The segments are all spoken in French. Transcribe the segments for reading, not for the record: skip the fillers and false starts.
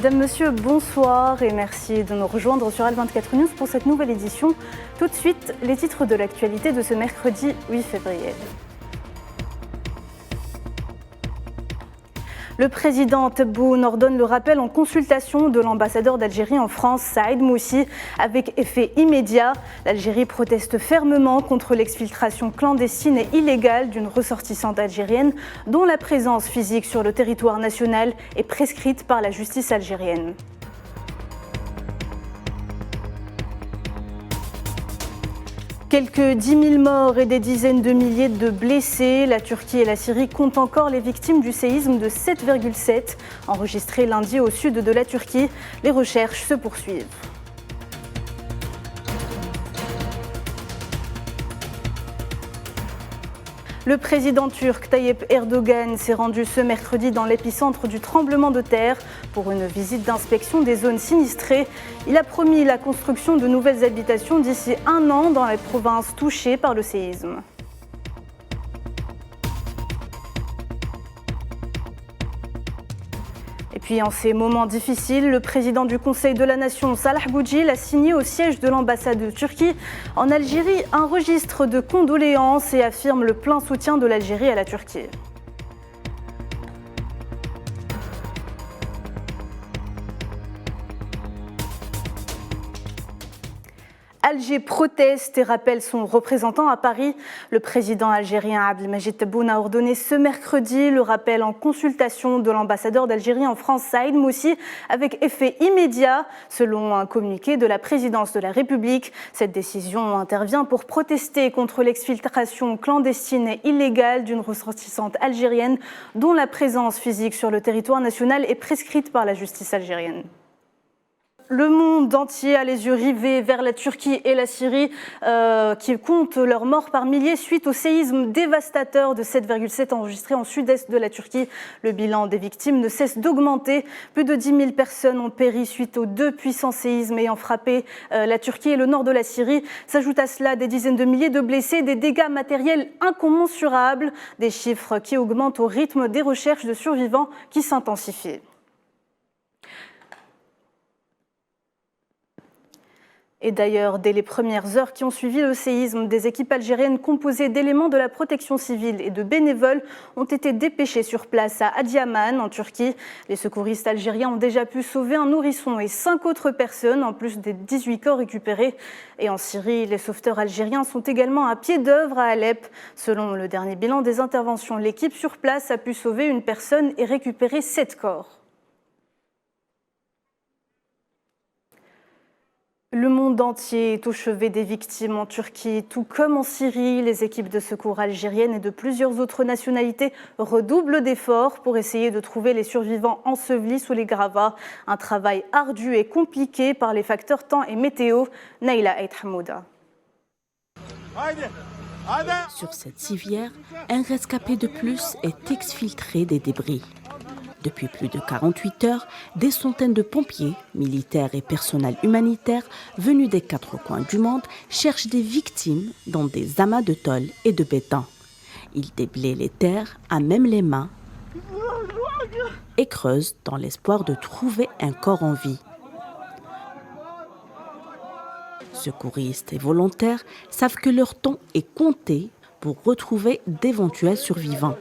Madame, Monsieur, bonsoir et merci de nous rejoindre sur Al24 News pour cette nouvelle édition. Tout de suite, les titres de l'actualité de ce mercredi 8 février. Le président Tebboune ordonne le rappel en consultation de l'ambassadeur d'Algérie en France, Saïd Moussi, avec effet immédiat. L'Algérie proteste fermement contre l'exfiltration clandestine et illégale d'une ressortissante algérienne dont la présence physique sur le territoire national est prescrite par la justice algérienne. Quelques 10 000 morts et des dizaines de milliers de blessés. La Turquie et la Syrie comptent encore les victimes du séisme de 7,7 enregistré lundi au sud de la Turquie. Les recherches se poursuivent. Le président turc Tayyip Erdogan s'est rendu ce mercredi dans l'épicentre du tremblement de terre pour une visite d'inspection des zones sinistrées. Il a promis la construction de nouvelles habitations d'ici 1 an dans les provinces touchées par le séisme. Et puis en ces moments difficiles, le président du Conseil de la Nation, Salah Boudjil, a signé au siège de l'ambassade de Turquie en Algérie un registre de condoléances et affirme le plein soutien de l'Algérie à la Turquie. Alger proteste et rappelle son représentant à Paris. Le président algérien Abdelmadjid Tebboune a ordonné ce mercredi le rappel en consultation de l'ambassadeur d'Algérie en France, Saïd Moussi, avec effet immédiat. Selon un communiqué de la présidence de la République, cette décision intervient pour protester contre l'exfiltration clandestine et illégale d'une ressortissante algérienne dont la présence physique sur le territoire national est prescrite par la justice algérienne. Le monde entier a les yeux rivés vers la Turquie et la Syrie qui comptent leurs morts par milliers suite au séisme dévastateur de 7,7 enregistré en sud-est de la Turquie. Le bilan des victimes ne cesse d'augmenter. Plus de 10 000 personnes ont péri suite aux 2 puissants séismes ayant frappé la Turquie et le nord de la Syrie. S'ajoutent à cela des dizaines de milliers de blessés, des dégâts matériels incommensurables, des chiffres qui augmentent au rythme des recherches de survivants qui s'intensifient. Et d'ailleurs, dès les premières heures qui ont suivi le séisme, des équipes algériennes composées d'éléments de la protection civile et de bénévoles ont été dépêchées sur place à Adiaman, en Turquie. Les secouristes algériens ont déjà pu sauver un nourrisson et 5 autres personnes, en plus des 18 corps récupérés. Et en Syrie, les sauveteurs algériens sont également à pied d'œuvre à Alep. Selon le dernier bilan des interventions, l'équipe sur place a pu sauver une personne et récupérer 7 corps. Le monde entier est au chevet des victimes en Turquie, tout comme en Syrie. Les équipes de secours algériennes et de plusieurs autres nationalités redoublent d'efforts pour essayer de trouver les survivants ensevelis sous les gravats. Un travail ardu et compliqué par les facteurs temps et météo. Naïla Eid Hamouda. Sur cette civière, un rescapé de plus est exfiltré des débris. Depuis plus de 48 heures, des centaines de pompiers, militaires et personnel humanitaire venus des 4 coins du monde cherchent des victimes dans des amas de tôle et de béton. Ils déblaient les terres à même les mains et creusent dans l'espoir de trouver un corps en vie. Secouristes et volontaires savent que leur temps est compté pour retrouver d'éventuels survivants.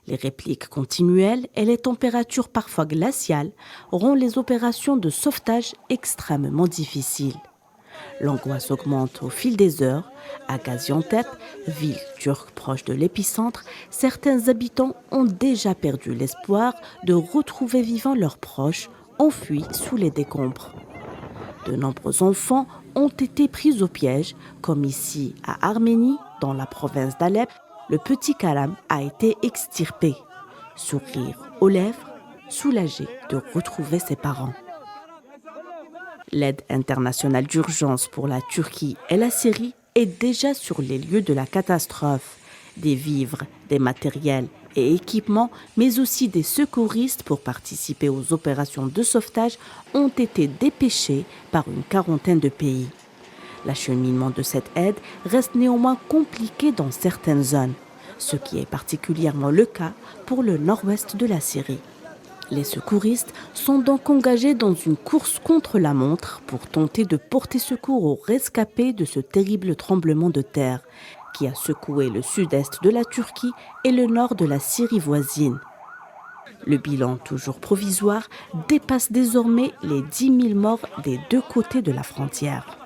Les répliques continuelles et les températures parfois glaciales rendent les opérations de sauvetage extrêmement difficiles. L'angoisse augmente au fil des heures. À Gaziantep, ville turque proche de l'épicentre, certains habitants ont déjà perdu l'espoir de retrouver vivants leurs proches enfuis sous les décombres. De nombreux enfants ont été pris au piège, comme ici à Arménie, dans la province d'Alep. Le petit Kalam a été extirpé. Sourire aux lèvres, soulagé de retrouver ses parents. L'aide internationale d'urgence pour la Turquie et la Syrie est déjà sur les lieux de la catastrophe. Des vivres, des matériels et équipements, mais aussi des secouristes pour participer aux opérations de sauvetage ont été dépêchés par une quarantaine de pays. L'acheminement de cette aide reste néanmoins compliqué dans certaines zones, ce qui est particulièrement le cas pour le nord-ouest de la Syrie. Les secouristes sont donc engagés dans une course contre la montre pour tenter de porter secours aux rescapés de ce terrible tremblement de terre qui a secoué le sud-est de la Turquie et le nord de la Syrie voisine. Le bilan, toujours provisoire, dépasse désormais les 10 000 morts des deux côtés de la frontière.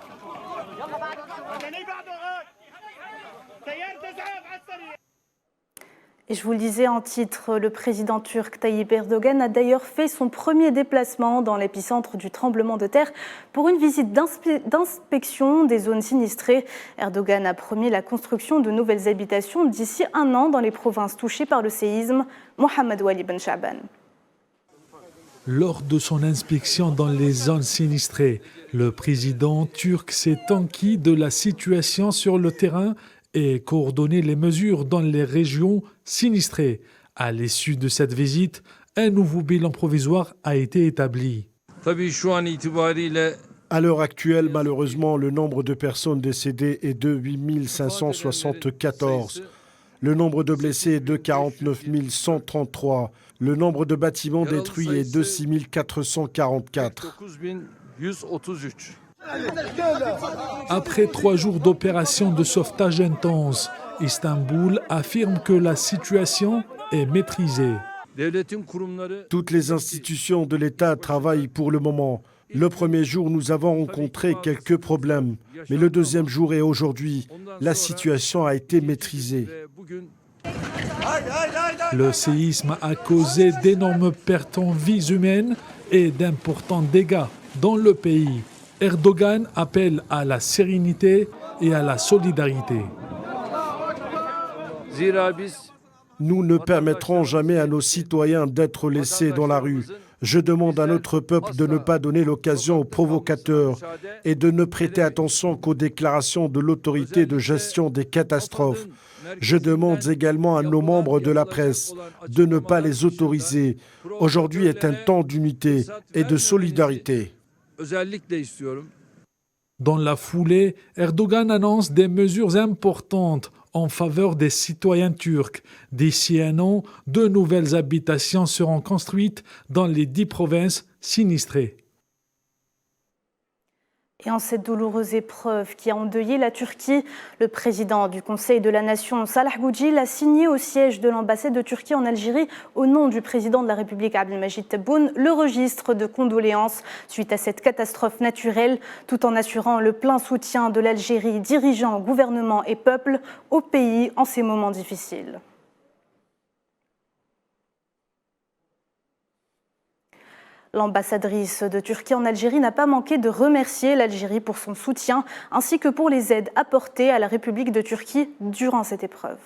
Et je vous le disais en titre, le président turc Tayyip Erdogan a d'ailleurs fait son premier déplacement dans l'épicentre du tremblement de terre pour une visite d'inspection des zones sinistrées. Erdogan a promis la construction de nouvelles habitations d'ici 1 an dans les provinces touchées par le séisme. Mohamed Wali Ben Shaban. Lors de son inspection dans les zones sinistrées, le président turc s'est enquis de la situation sur le terrain et coordonner les mesures dans les régions sinistrées. À l'issue de cette visite, un nouveau bilan provisoire a été établi. À l'heure actuelle, malheureusement, le nombre de personnes décédées est de 8 574. Le nombre de blessés est de 49 133. Le nombre de bâtiments détruits est de 6 444. Après 3 jours d'opérations de sauvetage intense, Istanbul affirme que la situation est maîtrisée. Toutes les institutions de l'État travaillent pour le moment. Le premier jour, nous avons rencontré quelques problèmes, mais le deuxième jour et aujourd'hui, la situation a été maîtrisée. Le séisme a causé d'énormes pertes en vies humaines et d'importants dégâts dans le pays. Erdogan appelle à la sérénité et à la solidarité. Nous ne permettrons jamais à nos citoyens d'être laissés dans la rue. Je demande à notre peuple de ne pas donner l'occasion aux provocateurs et de ne prêter attention qu'aux déclarations de l'autorité de gestion des catastrophes. Je demande également à nos membres de la presse de ne pas les autoriser. Aujourd'hui est un temps d'unité et de solidarité. Dans la foulée, Erdogan annonce des mesures importantes en faveur des citoyens turcs. D'ici 1 an, 2 nouvelles habitations seront construites dans les 10 provinces sinistrées. Et en cette douloureuse épreuve qui a endeuillé la Turquie, le président du Conseil de la Nation, Salah Boudjil, a signé au siège de l'ambassade de Turquie en Algérie, au nom du président de la République Abdelmajid Tebboune, le registre de condoléances suite à cette catastrophe naturelle, tout en assurant le plein soutien de l'Algérie, dirigeants, gouvernement et peuple, au pays en ces moments difficiles. L'ambassadrice de Turquie en Algérie n'a pas manqué de remercier l'Algérie pour son soutien, ainsi que pour les aides apportées à la République de Turquie durant cette épreuve.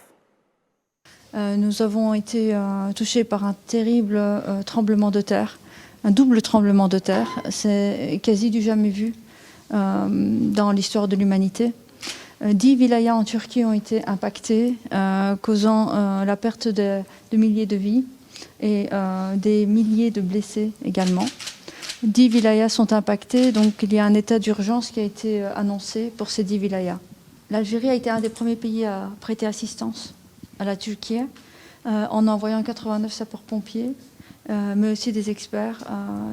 Nous avons été touchés par un terrible tremblement de terre, un double tremblement de terre. C'est quasi du jamais vu dans l'histoire de l'humanité. 10 wilayas en Turquie ont été impactés, causant la perte de milliers de vies et des milliers de blessés également. 10 wilayas sont impactés, donc il y a un état d'urgence qui a été annoncé pour ces 10 wilayas. L'Algérie a été un des premiers pays à prêter assistance à la Turquie en envoyant 89 sapeurs-pompiers, mais aussi des experts,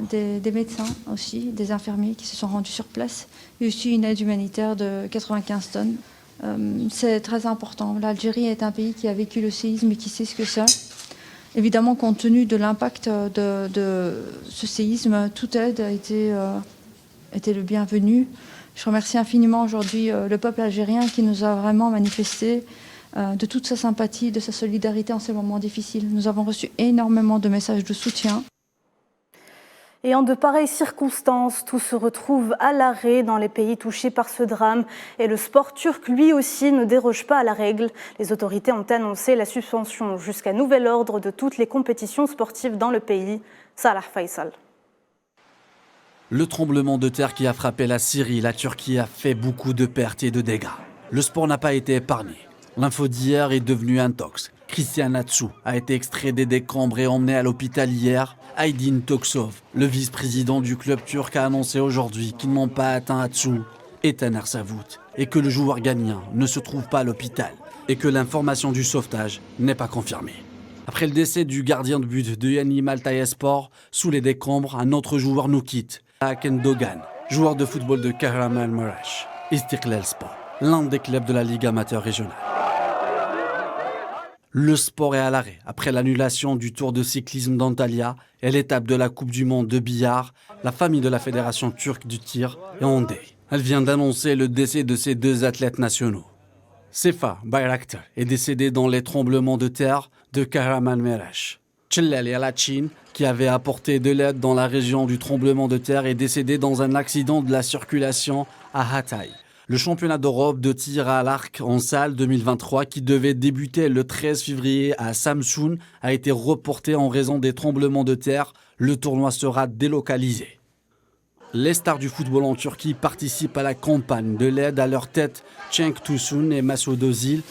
des médecins aussi, des infirmiers qui se sont rendus sur place, et aussi une aide humanitaire de 95 tonnes. C'est très important. L'Algérie est un pays qui a vécu le séisme et qui sait ce que c'est. Évidemment, compte tenu de l'impact de ce séisme, toute aide a été le bienvenu. Je remercie infiniment aujourd'hui le peuple algérien qui nous a vraiment manifesté de toute sa sympathie, de sa solidarité en ces moments difficiles. Nous avons reçu énormément de messages de soutien. Et en de pareilles circonstances, tout se retrouve à l'arrêt dans les pays touchés par ce drame. Et le sport turc, lui aussi, ne déroge pas à la règle. Les autorités ont annoncé la suspension jusqu'à nouvel ordre de toutes les compétitions sportives dans le pays. Salah Faisal. Le tremblement de terre qui a frappé la Syrie, la Turquie a fait beaucoup de pertes et de dégâts. Le sport n'a pas été épargné. L'info d'hier est devenue intox. Christian Atsu a été extrait des décombres et emmené à l'hôpital hier. Aydin Toksov, le vice-président du club turc, a annoncé aujourd'hui qu'ils n'ont pas atteint Atsu et Taner Savout et que le joueur ghanéen ne se trouve pas à l'hôpital et que l'information du sauvetage n'est pas confirmée. Après le décès du gardien de but de Yanni Maltayaspor, sous les décombres, un autre joueur nous quitte, Haken Dogan, joueur de football de Kahramanmaraş, Istiklal-Spor, l'un des clubs de la Ligue amateur régionale. Le sport est à l'arrêt après l'annulation du Tour de cyclisme d'Antalya et l'étape de la Coupe du Monde de billard. La famille de la Fédération turque du tir est en deuil. Elle vient d'annoncer le décès de ses deux athlètes nationaux. Sefa Bayraktar est décédé dans les tremblements de terre de Kahramanmaraş. Celal Yalçın, qui avait apporté de l'aide dans la région du tremblement de terre, est décédé dans un accident de la circulation à Hatay. Le championnat d'Europe de tir à l'arc en salle 2023, qui devait débuter le 13 février à Samsun, a été reporté en raison des tremblements de terre. Le tournoi sera délocalisé. Les stars du football en Turquie participent à la campagne de l'aide à leur tête, Cenk Tosun et Mesut Özil.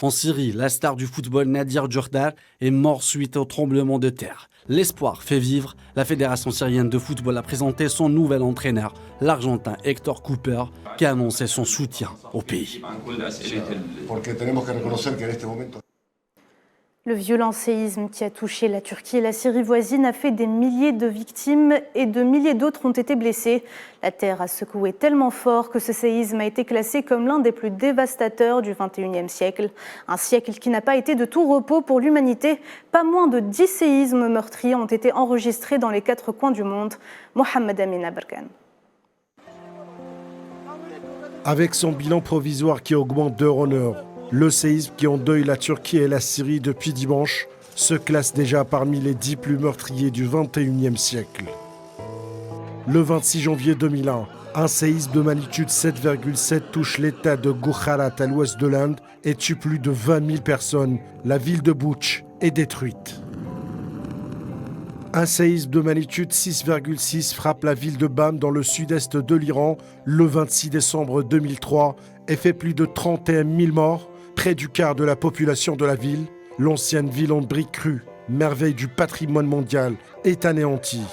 En Syrie, la star du football Nadir Djordar est mort suite au tremblement de terre. L'espoir fait vivre. La Fédération syrienne de football a présenté son nouvel entraîneur, l'Argentin Héctor Cooper, qui a annoncé son soutien au pays. Le violent séisme qui a touché la Turquie et la Syrie voisine a fait des milliers de victimes et de milliers d'autres ont été blessés. La terre a secoué tellement fort que ce séisme a été classé comme l'un des plus dévastateurs du XXIe siècle. Un siècle qui n'a pas été de tout repos pour l'humanité. Pas moins de 10 séismes meurtriers ont été enregistrés dans les 4 coins du monde. Mohamed Amin Aberkan. Avec son bilan provisoire qui augmente d'heure en heure, le séisme qui endeuille la Turquie et la Syrie depuis dimanche se classe déjà parmi les 10 plus meurtriers du XXIe siècle. Le 26 janvier 2001, un séisme de magnitude 7,7 touche l'état de Gujarat à l'ouest de l'Inde et tue plus de 20 000 personnes. La ville de Bouch est détruite. Un séisme de magnitude 6,6 frappe la ville de Bam dans le sud-est de l'Iran le 26 décembre 2003 et fait plus de 31 000 morts. Près du quart de la population de la ville, l'ancienne ville en briques crues, merveille du patrimoine mondial, est anéantie.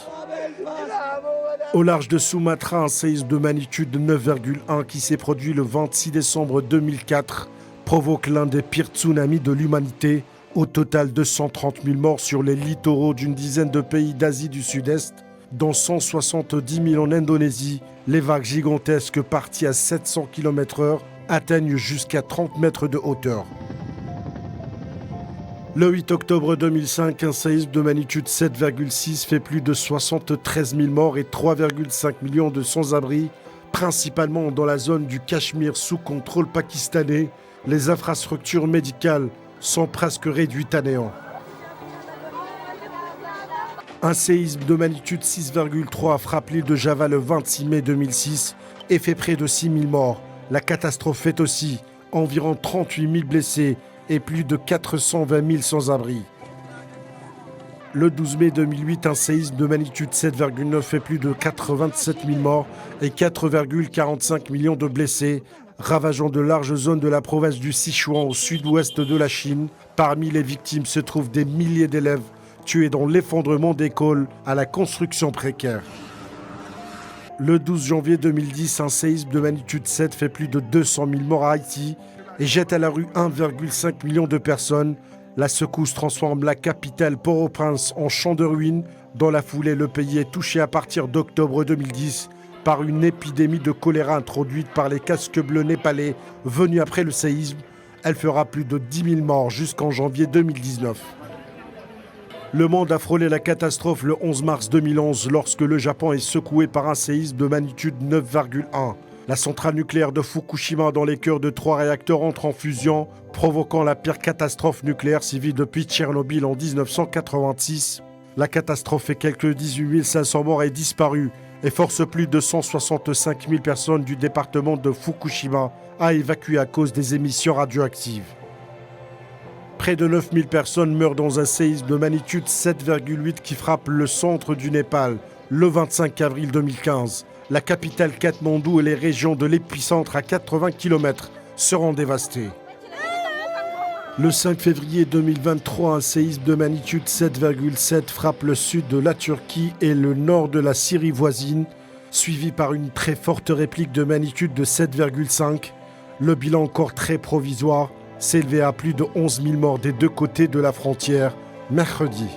Au large de Sumatra, un séisme de magnitude 9,1 qui s'est produit le 26 décembre 2004 provoque l'un des pires tsunamis de l'humanité. Au total, 230 000 morts sur les littoraux d'une dizaine de pays d'Asie du Sud-Est, dont 170 000 en Indonésie. Les vagues gigantesques parties à 700 km/h atteignent jusqu'à 30 mètres de hauteur. Le 8 octobre 2005, un séisme de magnitude 7,6 fait plus de 73 000 morts et 3,5 millions de sans-abri, principalement dans la zone du Cachemire sous contrôle pakistanais. Les infrastructures médicales sont presque réduites à néant. Un séisme de magnitude 6,3 frappe l'île de Java le 26 mai 2006 et fait près de 6 000 morts. La catastrophe fait aussi environ 38 000 blessés et plus de 420 000 sans-abri. Le 12 mai 2008, un séisme de magnitude 7,9 fait plus de 87 000 morts et 4,45 millions de blessés, ravageant de larges zones de la province du Sichuan au sud-ouest de la Chine. Parmi les victimes se trouvent des milliers d'élèves tués dans l'effondrement d'écoles à la construction précaire. Le 12 janvier 2010, un séisme de magnitude 7 fait plus de 200 000 morts à Haïti et jette à la rue 1,5 million de personnes. La secousse transforme la capitale Port-au-Prince en champ de ruines. Dans la foulée, le pays est touché à partir d'octobre 2010 par une épidémie de choléra introduite par les casques bleus népalais venus après le séisme. Elle fera plus de 10 000 morts jusqu'en janvier 2019. Le monde a frôlé la catastrophe le 11 mars 2011 lorsque le Japon est secoué par un séisme de magnitude 9,1. La centrale nucléaire de Fukushima dans les cœurs de 3 réacteurs entre en fusion, provoquant la pire catastrophe nucléaire civile depuis Tchernobyl en 1986. La catastrophe fait quelques 18 500 morts et disparus et force plus de 165 000 personnes du département de Fukushima à évacuer à cause des émissions radioactives. Près de 9 000 personnes meurent dans un séisme de magnitude 7,8 qui frappe le centre du Népal le 25 avril 2015. La capitale Katmandou et les régions de l'épicentre à 80 km seront dévastées. Le 5 février 2023, un séisme de magnitude 7,7 frappe le sud de la Turquie et le nord de la Syrie voisine, suivi par une très forte réplique de magnitude de 7,5. Le bilan encore très provisoire s'élevait à plus de 11 000 morts des deux côtés de la frontière mercredi.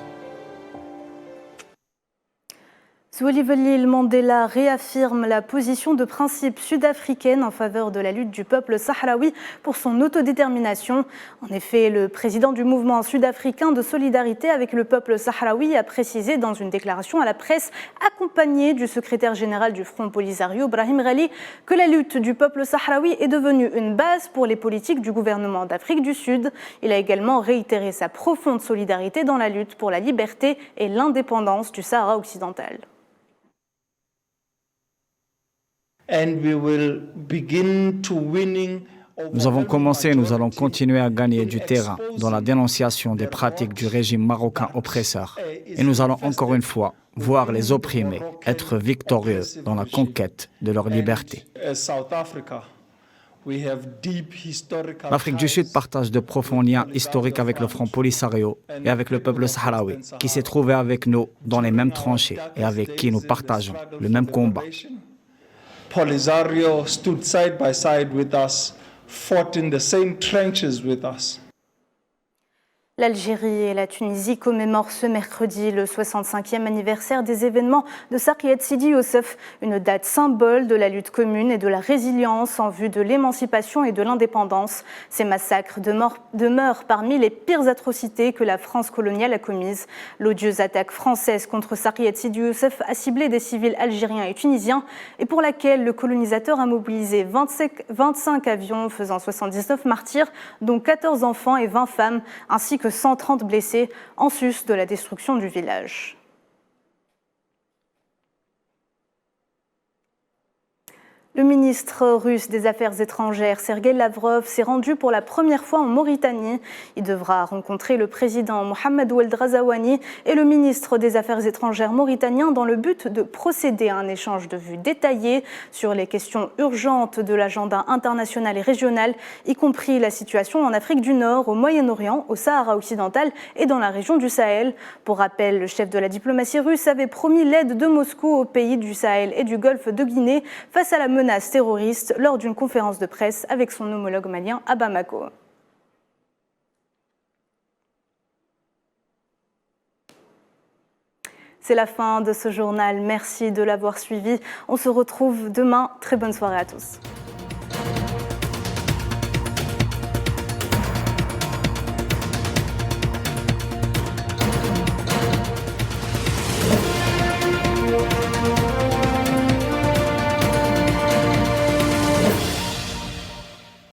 Zwelivelil Mandela réaffirme la position de principe sud-africaine en faveur de la lutte du peuple sahraoui pour son autodétermination. En effet, le président du mouvement sud-africain de solidarité avec le peuple sahraoui a précisé dans une déclaration à la presse, accompagné du secrétaire général du Front Polisario, Brahim Ghali, que la lutte du peuple sahraoui est devenue une base pour les politiques du gouvernement d'Afrique du Sud. Il a également réitéré sa profonde solidarité dans la lutte pour la liberté et l'indépendance du Sahara occidental. Nous avons commencé et nous allons continuer à gagner du terrain dans la dénonciation des pratiques du régime marocain oppresseur. Et nous allons encore une fois voir les opprimés être victorieux dans la conquête de leur liberté. L'Afrique du Sud partage de profonds liens historiques avec le Front Polisario et avec le peuple sahraoui, qui s'est trouvé avec nous dans les mêmes tranchées et avec qui nous partageons le même combat. Polisario stood side by side with us, fought in the same trenches with us. L'Algérie et la Tunisie commémorent ce mercredi le 65e anniversaire des événements de Sarkiet Sidi Youssef, une date symbole de la lutte commune et de la résilience en vue de l'émancipation et de l'indépendance. Ces massacres demeurent parmi les pires atrocités que la France coloniale a commises. L'odieuse attaque française contre Sarkiet Sidi Youssef a ciblé des civils algériens et tunisiens et pour laquelle le colonisateur a mobilisé 25 avions faisant 79 martyrs, dont 14 enfants et 20 femmes, ainsi que 130 blessés en sus de la destruction du village. Le ministre russe des Affaires étrangères, Sergueï Lavrov, s'est rendu pour la première fois en Mauritanie. Il devra rencontrer le président Mohamed Ould Razouani et le ministre des Affaires étrangères mauritanien dans le but de procéder à un échange de vues détaillé sur les questions urgentes de l'agenda international et régional, y compris la situation en Afrique du Nord, au Moyen-Orient, au Sahara occidental et dans la région du Sahel. Pour rappel, le chef de la diplomatie russe avait promis l'aide de Moscou aux pays du Sahel et du Golfe de Guinée face à la menace terroriste lors d'une conférence de presse avec son homologue malien à Bamako. C'est la fin de ce journal. Merci de l'avoir suivi. On se retrouve demain. Très bonne soirée à tous.